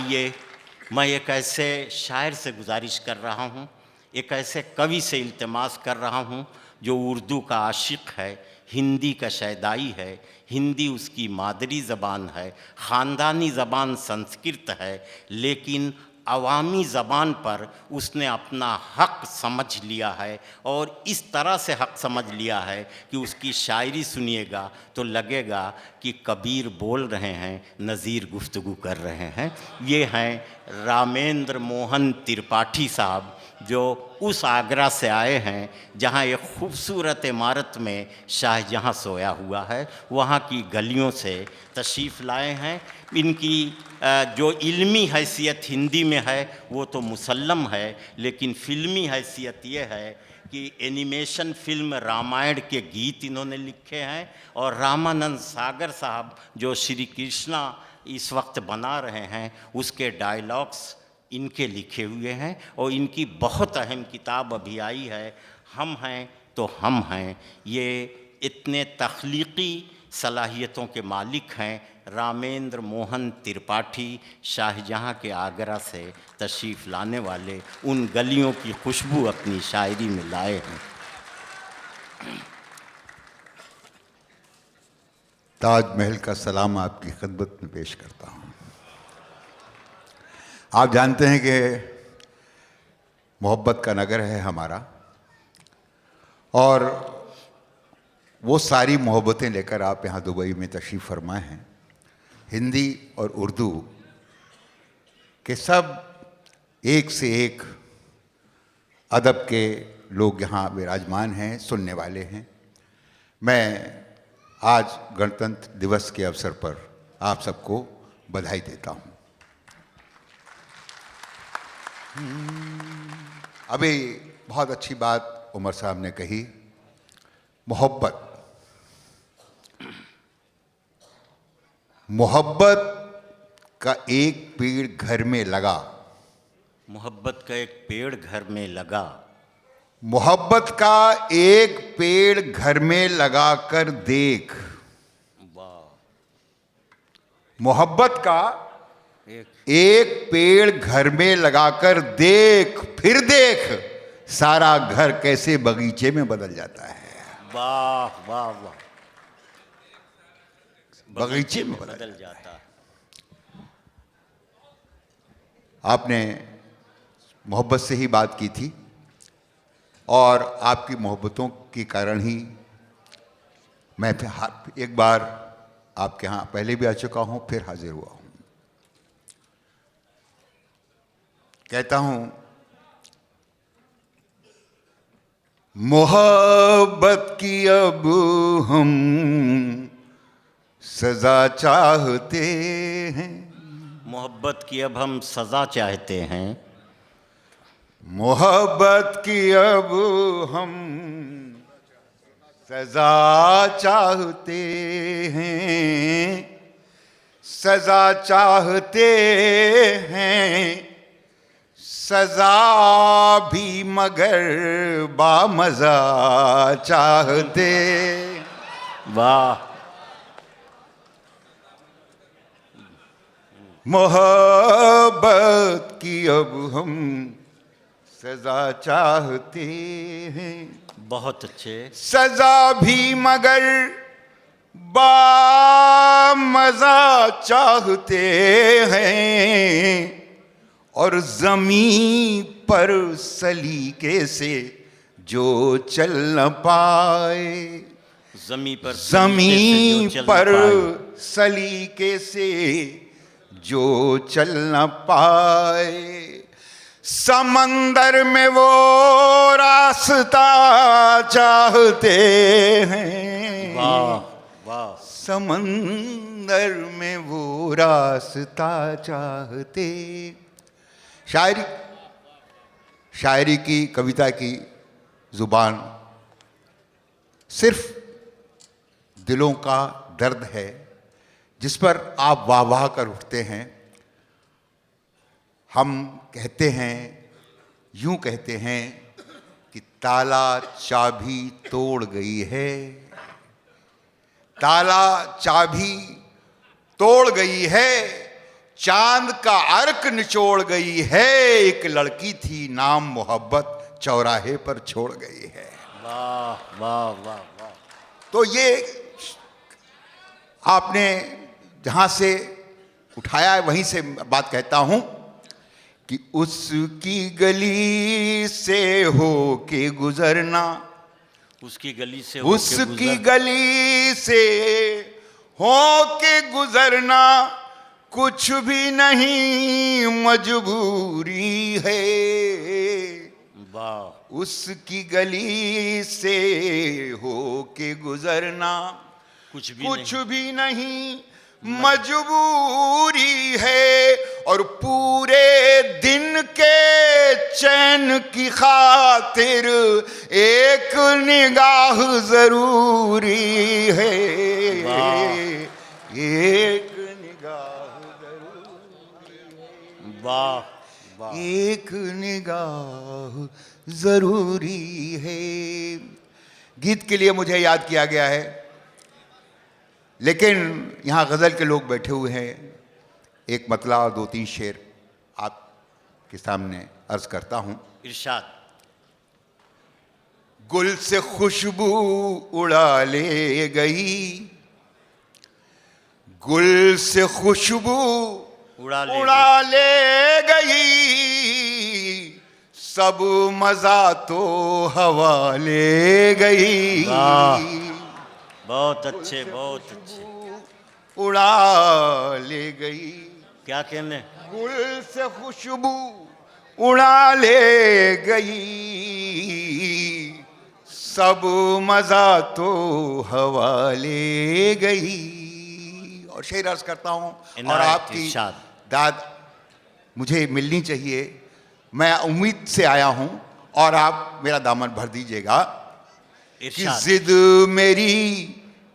आइए, मैं एक ऐसे शायर से गुजारिश कर रहा हूँ, एक ऐसे कवि से इल्तिमास कर रहा हूँ जो उर्दू का आशिक है, हिंदी का शैदाई है, हिंदी उसकी मादरी ज़बान है, ख़ानदानी ज़बान संस्कृत है, लेकिन अवामी ज़बान पर उसने अपना हक़ समझ लिया है और इस तरह से हक़ समझ लिया है कि उसकी शायरी सुनिएगा तो लगेगा कि कबीर बोल रहे हैं, नज़ीर गुफ्तगू कर रहे हैं। ये हैं रामेंद्र मोहन त्रिपाठी साहब, जो उस आगरा से आए हैं जहाँ एक खूबसूरत इमारत में शाहजहाँ सोया हुआ है, वहाँ की गलियों से तशरीफ़ लाए हैं। इनकी जो इल्मी हैसियत हिंदी में है वो तो मुसल्लम है, लेकिन फ़िल्मी हैसियत ये है कि एनिमेशन फिल्म रामायण के गीत इन्होंने लिखे हैं और रामानंद सागर साहब जो श्री कृष्णा इस वक्त बना रहे हैं उसके डायलॉग्स इनके लिखे हुए हैं। और इनकी बहुत अहम किताब अभी आई है, हम हैं तो हम हैं। ये इतने तख्लीकी सलाहियतों के मालिक हैं रामेंद्र मोहन त्रिपाठी, शाहजहाँ के आगरा से तशरीफ़ लाने वाले, उन गलियों की खुशबू अपनी शायरी में लाए हैं। ताजमहल का सलाम आपकी खिदमत में पेश करता हूँ। आप जानते हैं कि मोहब्बत का नगर है हमारा, और वो सारी मोहब्बतें लेकर आप यहाँ दुबई में तशरीफ़ फरमाए हैं। हिंदी और उर्दू के सब एक से एक अदब के लोग यहाँ विराजमान हैं, सुनने वाले हैं। मैं आज गणतंत्र दिवस के अवसर पर आप सबको बधाई देता हूँ। अभी बहुत अच्छी बात उमर साहब ने कही, मोहब्बत। मोहब्बत का एक पेड़ घर में लगा, मोहब्बत का एक पेड़ घर में लगा, मोहब्बत का एक पेड़ घर में लगा कर देख। वाह। मोहब्बत का एक पेड़ घर में लगाकर देख, फिर देख सारा घर कैसे बगीचे में बदल जाता है। वाह वाह वाह, बगीचे में बदल जाता है। आपने मोहब्बत से ही बात की थी, और आपकी मोहब्बतों के कारण ही मैं एक बार आपके यहाँ पहले भी आ चुका हूँ, फिर हाजिर हुआ हूँ। कहता हूँ, मोहब्बत की अब हम सजा चाहते हैं, मोहब्बत की अब हम सज़ा चाहते हैं, मोहब्बत की अब हम सजा चाहते हैं, सजा चाहते हैं, सजा भी मगर बामज़ा चाहते। वाह। मोहब्बत की अब हम सजा चाहते हैं, बहुत अच्छे। सजा भी मगर बामज़ा चाहते हैं, और ज़मीं पर सलीके से जो चल न पाए, ज़मीं पर सलीके से जो चल न पाए, समंदर में वो रास्ता चाहते हैं। वाह वाह। समंदर में वो रास्ता चाहते। शायरी की, कविता की ज़ुबान सिर्फ दिलों का दर्द है जिस पर आप वाह वाह कर उठते हैं। हम कहते हैं, यूं कहते हैं कि ताला चाबी तोड़ गई है, ताला चाबी तोड़ गई है, चांद का अर्क निचोड़ गई है, एक लड़की थी नाम मोहब्बत चौराहे पर छोड़ गई है। वाह वाह वाह वाह। तो ये आपने जहां से उठाया है वहीं से बात कहता हूं कि उसकी गली से हो के गुजरना, उसकी गली से उसकी गली से हो के गुजरना कुछ भी नहीं मजबूरी है। वाह। उसकी गली से हो के गुजरना कुछ भी नहीं मजबूरी है। और पूरे दिन के चैन की खातिर एक निगाह जरूरी है। एक निगाह जरूरी, वाह वाह। एक निगाह जरूरी है। गीत के लिए मुझे याद किया गया है, लेकिन यहाँ गज़ल के लोग बैठे हुए हैं। एक मतला और 2-3 शेर आपके सामने अर्ज करता हूँ। इरशाद। गुल से खुशबू उड़ा ले गई, गुल से खुशबू उड़ा ले गई, सब मजा तो हवा ले गई। बहुत अच्छे बहुत अच्छे। उड़ा ले गई, क्या कहने। गुल से खुशबू उड़ा ले गई, सब मजा तो हवा ले गई। और शेर अर्ज करता हूँ और आपकी दाद मुझे मिलनी चाहिए। मैं उम्मीद से आया हूँ और आप मेरा दामन भर दीजिएगा कि जिद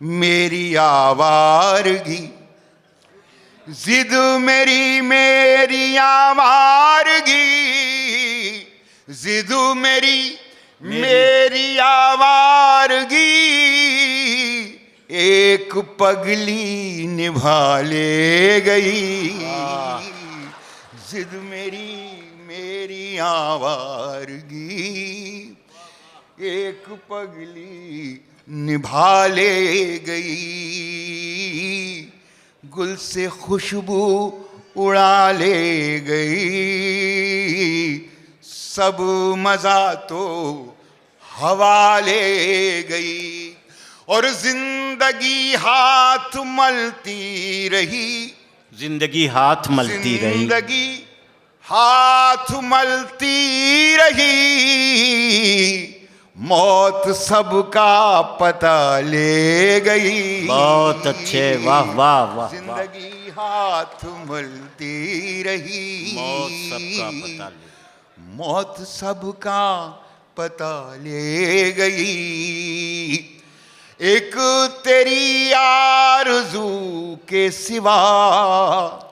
मेरी आवारगी, जिद मेरी आवारगी, जिद मेरी आवारगी, एक पगली निभा ले गई। जिद मेरी आवारगी, एक पगली निभा ले गई, गुल से खुशबू उड़ा ले गई, सब मजा तो हवा ले गई। और जिंदगी हाथ मलती रही, जिंदगी हाथ मलती रही, जिंदगी हाथ मलती रही, मौत सबका पता ले गई। बहुत अच्छे, वाह वाह वाह। जिंदगी हाथ मलती रही, मौत सबका पता ले, मौत सबका पता ले गई। एक तेरी आरज़ू के सिवा,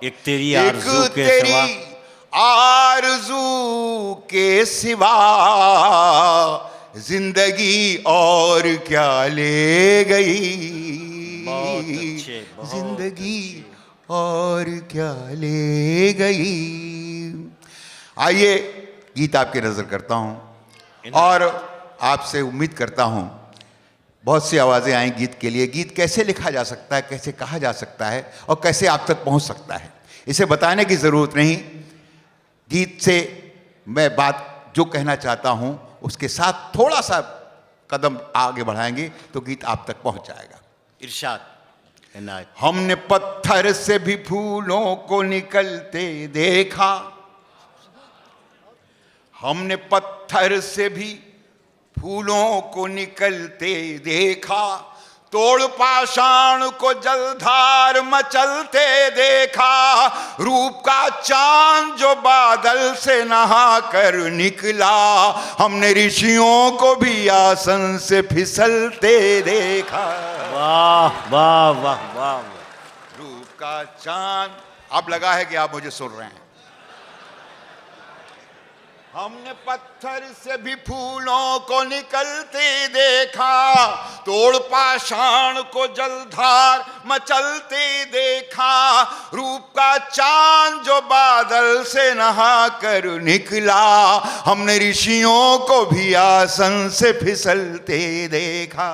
एक तेरी आरज़ू के सिवा, आरज़ू के सिवा जिंदगी और क्या ले गई। बहुत अच्छे, बहुत जिंदगी और क्या ले गई। आइए गीत आपकी नजर करता हूं और आपसे उम्मीद करता हूं बहुत सी आवाजें आएं गीत के लिए। गीत कैसे लिखा जा सकता है, कैसे कहा जा सकता है और कैसे आप तक पहुंच सकता है, इसे बताने की जरूरत नहीं। गीत से मैं बात जो कहना चाहता हूं उसके साथ थोड़ा सा कदम आगे बढ़ाएंगे तो गीत आप तक पहुंच जाएगा। इरशाद इनायत। हमने पत्थर से भी फूलों को निकलते देखा, हमने पत्थर से भी फूलों को निकलते देखा, तोड़ पाषाण को जलधार मचलते देखा, रूप का चांद जो बादल से नहा कर निकला, हमने ऋषियों को भी आसन से फिसलते देखा। वाह वाह वाह वाह। रूप का चांद, अब लगा है कि आप मुझे सुन रहे हैं। हमने पत्थर से भी फूलों को निकलते देखा, तोड़ पाषाण को जलधार मचलते देखा, रूप का चांद जो बादल से नहा कर निकला, हमने ऋषियों को भी आसन से फिसलते देखा।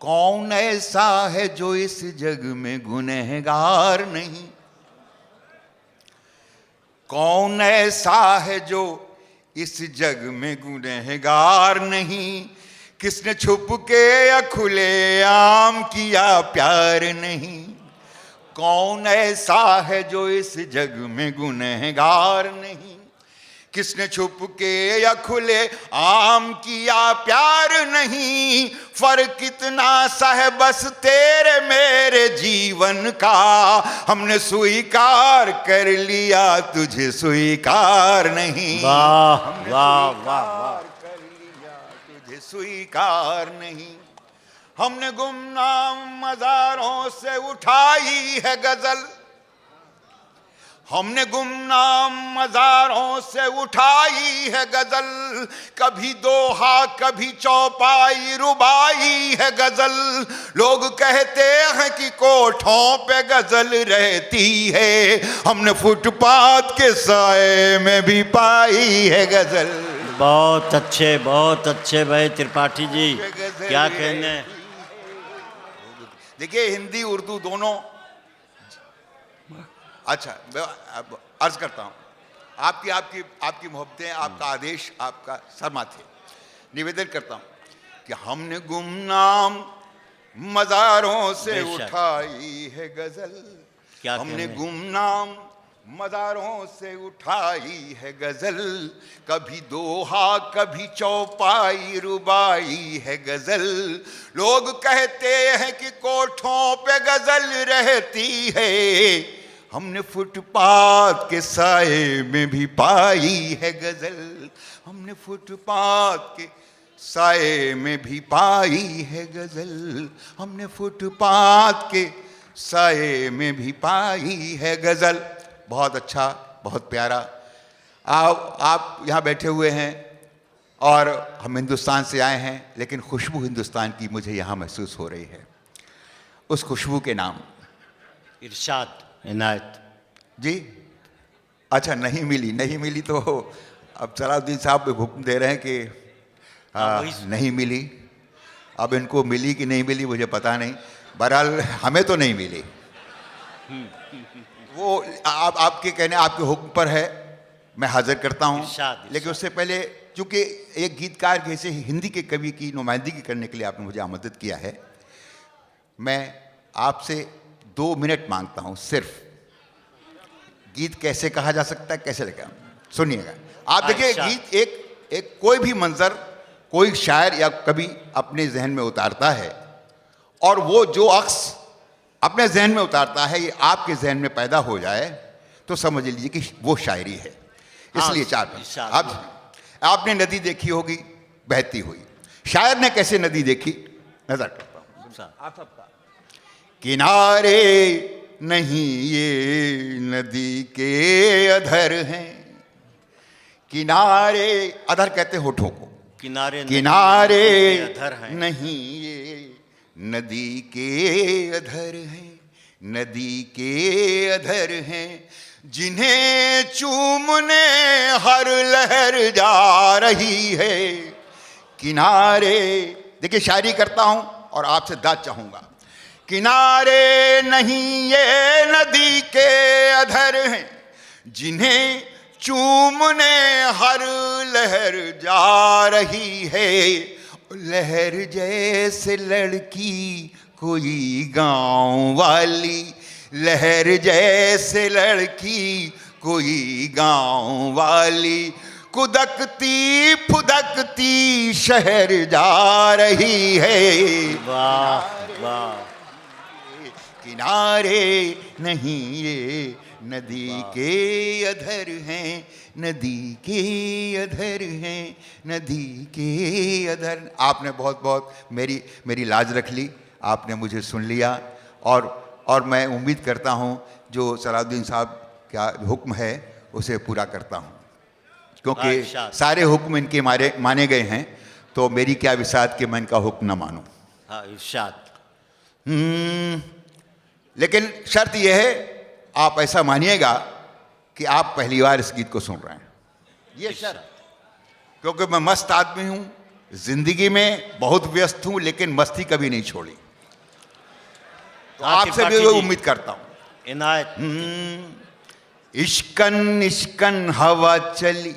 कौन ऐसा है जो इस जग में गुनहगार नहीं, कौन ऐसा है जो इस जग में गुनहगार नहीं, किसने छुप के या खुले आम किया प्यार नहीं, कौन ऐसा है जो इस जग में गुनहगार नहीं, किसने छुप के या खुले आम किया प्यार नहीं, फर्क कितना सा है बस तेरे मेरे जीवन का, हमने स्वीकार कर लिया तुझे स्वीकार नहीं, वाह वाह वाह, कर लिया तुझे स्वीकार नहीं। हमने गुमनाम मज़ारों से उठाई है गजल, हमने गुमनाम मज़ारों से उठाई है गजल, कभी दोहा कभी चौपाई रुबाई है गजल, लोग कहते हैं कि कोठों पे गजल रहती है, हमने फुटपाथ के साए में भी पाई है गजल। बहुत अच्छे भाई त्रिपाठी जी, क्या कहने। देखिए हिंदी उर्दू दोनों, अच्छा मैं अर्ज करता हूँ, आपकी आपकी आपकी मोहब्बतें, आपका आदेश, आपका सर माथे, निवेदन करता हूँ कि हमने गुमनाम मज़ारों से उठाई है गजल, हमने गुमनाम मज़ारों से उठाई है गजल, कभी दोहा कभी चौपाई रुबाई है गजल, लोग कहते हैं कि कोठों पे गजल रहती है, हमने फुटपाथ के साए में भी पाई है गजल, हमने फुटपाथ के साए में भी पाई है गजल, हमने फुटपाथ के साए में भी पाई है गजल। बहुत अच्छा, बहुत प्यारा। आप यहाँ बैठे हुए हैं और हम हिंदुस्तान से आए हैं, लेकिन खुशबू हिंदुस्तान की मुझे यहाँ महसूस हो रही है। उस खुशबू के नाम इरशाद इनायत जी। अच्छा, नहीं मिली तो अब सलाउद्दीन साहब हुक्म दे रहे हैं कि नहीं मिली। अब इनको मिली कि नहीं मिली मुझे पता नहीं, बहरहाल हमें तो नहीं मिली। वो आपके कहने, आपके हुक्म पर है, मैं हाजिर करता हूँ। लेकिन उससे पहले, चूँकि एक गीतकार जैसे हिंदी के कवि की नुमाइंदगी करने के लिए आपने मुझे आमंत्रित किया है, मैं आपसे 2 मिनट मांगता हूँ सिर्फ। गीत कैसे कहा जा सकता है, कैसे लगा, सुनिएगा आप। देखिए गीत एक कोई भी मंजर कोई शायर या कवि अपने जहन में उतारता है, और वो जो अक्स अपने जहन में उतारता है ये आपके जहन में पैदा हो जाए तो समझ लीजिए कि वो शायरी है। इसलिए आपने नदी देखी होगी बहती हुई, शायर ने कैसे नदी देखी, नजर करता हूँ आप सबका। किनारे नहीं ये नदी के अधर हैं, किनारे, अधर कहते हैं होठों को, किनारे अधर हैं, नहीं ये नदी के अधर हैं, नदी के अधर हैं, जिन्हें चूमने हर लहर जा रही है। किनारे, देखिए शायरी करता हूं और आपसे दाद चाहूंगा। किनारे नहीं ये नदी के अधर हैं, जिन्हें चूमने हर लहर जा रही है। लहर जैसे लड़की कोई गांव वाली, लहर जैसे लड़की कोई गांव वाली, कुदकती फुदकती शहर जा रही है। वाह वाह। किनारे नहीं ये नदी के अधर हैं, नदी के अधर हैं, नदी के अधर। आपने बहुत बहुत मेरी लाज रख ली, आपने मुझे सुन लिया, और मैं उम्मीद करता हूँ जो सलाउद्दीन साहब का हुक्म है उसे पूरा करता हूँ। क्योंकि इरशाद। सारे हुक्म इनके माने गए हैं, तो मेरी क्या विसात कि मैं इनका हुक्म न मानूं। हाँ इरशाद। लेकिन शर्त यह है, आप ऐसा मानिएगा कि आप पहली बार इस गीत को सुन रहे हैं, ये शर्त। क्योंकि मैं मस्त आदमी हूं, जिंदगी में बहुत व्यस्त हूं, लेकिन मस्ती कभी नहीं छोड़ी। तो हाँ, आपसे भी त्रिपाठी वो जी। उम्मीद करता हूं। इनायत। इश्कन इश्कन हवा चली,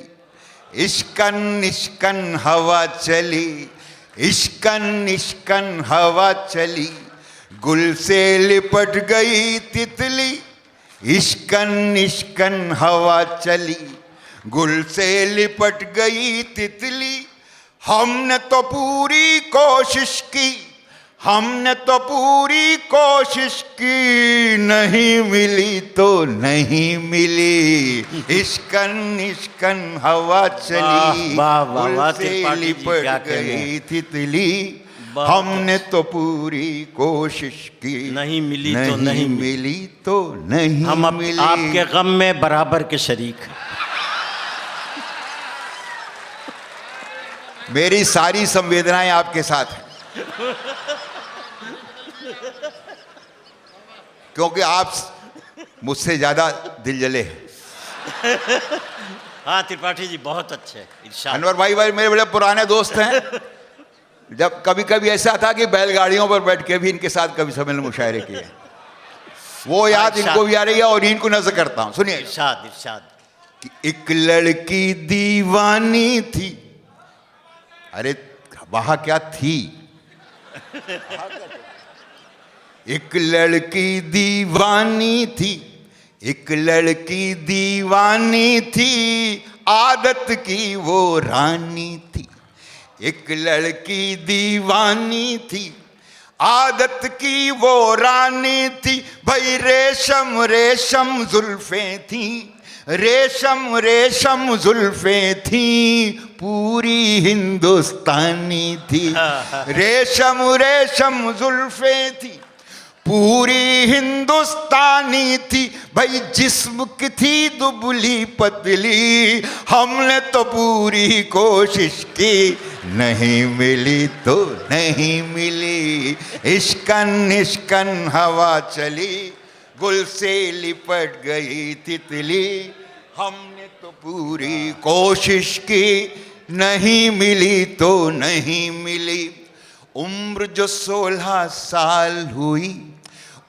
इश्कन इश्कन हवा चली, इश्कन इश्कन हवा चली, गुल से लिपट गई तितली। इश्कन इश्कन हवा चली, गुल से लिपट गई तितली। हमने तो पूरी कोशिश की, हमने तो पूरी कोशिश की, नहीं मिली तो नहीं मिली। इश्कन इश्कन हवा चली, वाह, वाह, गुल वाह, से त्रिपाठी जी, लिपट क्या कहने। गई तितली। बहुत हमने तो पूरी कोशिश की, नहीं मिली तो नहीं मिली तो नहीं हम मिली। आपके गम में बराबर के शरीक हैं। मेरी सारी संवेदनाएं आपके साथ हैं, क्योंकि आप मुझसे ज्यादा दिल जले हैं। हाँ त्रिपाठी जी बहुत अच्छे इरशाद। अनवर भाई मेरे बड़े पुराने दोस्त हैं। जब कभी कभी ऐसा था कि बैलगाड़ियों पर बैठ के भी इनके साथ कभी समय मुशायरे किए, वो याद इनको भी आ रही है और इनको नजर करता हूं। सुनिए, इरशाद इरशाद। कि एक लड़की दीवानी थी। अरे वहां क्या थी? एक लड़की दीवानी थी, एक लड़की दीवानी थी, आदत की वो रानी थी। एक लड़की दीवानी थी, आदत की वो रानी थी। भाई रेशम रेशम जुल्फें थी, रेशम रेशम जुल्फें थी, पूरी हिंदुस्तानी थी। रेशम रेशम जुल्फें थी, पूरी हिंदुस्तानी थी। भाई जिस्म की थी दुबली पतली, हमने तो पूरी कोशिश की, नहीं मिली तो नहीं मिली। इश्कन इश्कन हवा चली, गुल से लिपट गई तितली। हमने तो पूरी कोशिश की, नहीं मिली तो नहीं मिली। उम्र जो 16 साल हुई,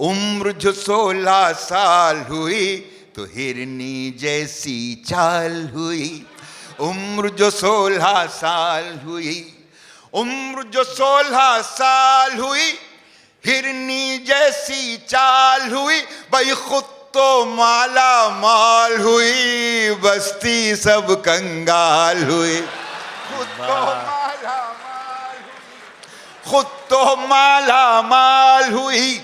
उम्र जो 16 साल हुई, तो हिरनी जैसी चाल हुई। उम्र जो 16 साल हुई, उम्र जो 16 साल हुई, हिरनी जैसी चाल हुई। भाई खुद तो माला माल हुई, बस्ती सब कंगाल हुई। खुद तो माला माल हुई, खुद तो माला माल हुई,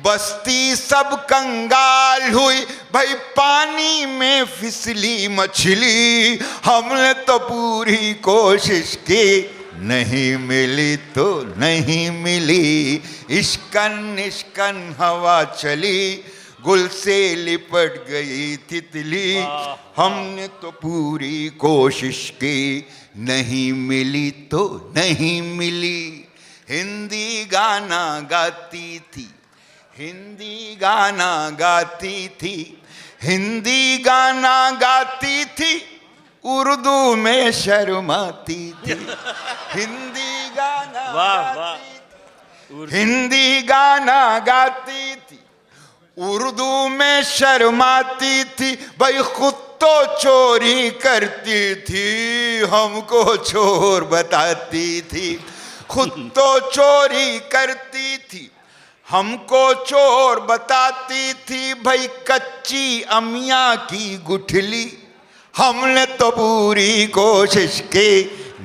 बस्ती सब कंगाल हुई। भाई पानी में फिसली मछली, हमने तो पूरी कोशिश की, नहीं मिली तो नहीं मिली। इश्कन इश्कन हवा चली, गुल से लिपट गई तितली। हमने तो पूरी कोशिश की, नहीं मिली तो नहीं मिली। हिंदी गाना गाती थी, हिंदी गाना गाती थी, हिंदी गाना गाती थी, उर्दू में शर्माती थी। हिंदी गाना गाती थी, हिंदी गाना गाती थी, उर्दू में शर्माती थी। भाई खुद तो चोरी करती थी, हमको चोर बताती थी। खुद तो चोरी करती थी, हमको चोर बताती थी। भाई कच्ची अमिया की गुठली, हमने तो पूरी कोशिश की,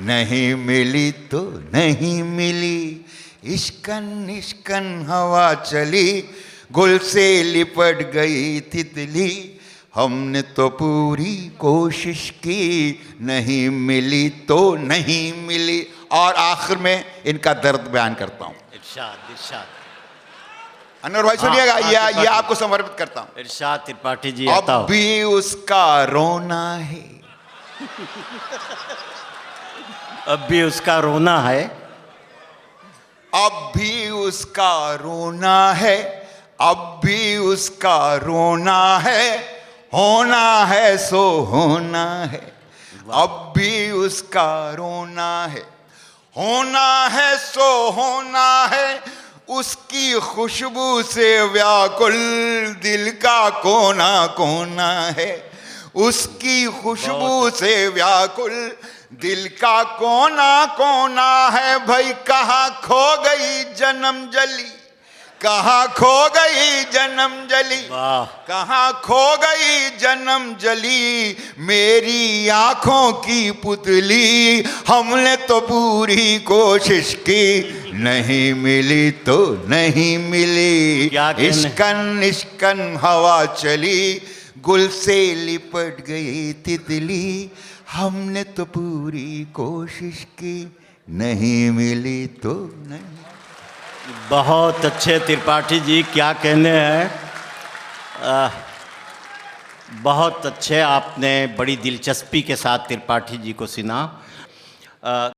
नहीं मिली तो नहीं मिली। इश्कन इश्कन हवा चली, गुल से लिपट गई तितली। हमने तो पूरी कोशिश की, नहीं मिली तो नहीं मिली। और आखिर में इनका दर्द बयान करता हूं। इरशाद इरशाद। अनवर भाई सुनिएगा, ये आपको समर्पित करता हूं। इरशाद त्रिपाठी जी। अब भी उसका रोना है, अब भी उसका रोना है, अब भी उसका रोना है, अब भी उसका रोना है, होना है सो होना है। अब भी उसका रोना है, होना है सो होना है। उसकी खुशबू से व्याकुल दिल का कोना कोना है। उसकी खुशबू से व्याकुल दिल का कोना कोना है। भाई कहाँ खो गई जन्म जली, कहाँ खो गई जन्म जली, वाह, कहाँ खो गई जन्म जली मेरी आंखों की पुतली। हमने तो पूरी कोशिश की, नहीं मिली तो नहीं मिली। क्या कहने? इश्कन इश्कन हवा चली, गुल से लिपट गई तितली। हमने तो पूरी कोशिश की, नहीं मिली तो नहीं। बहुत अच्छे त्रिपाठी जी, क्या कहने हैं। बहुत अच्छे, आपने बड़ी दिलचस्पी के साथ त्रिपाठी जी को सुना।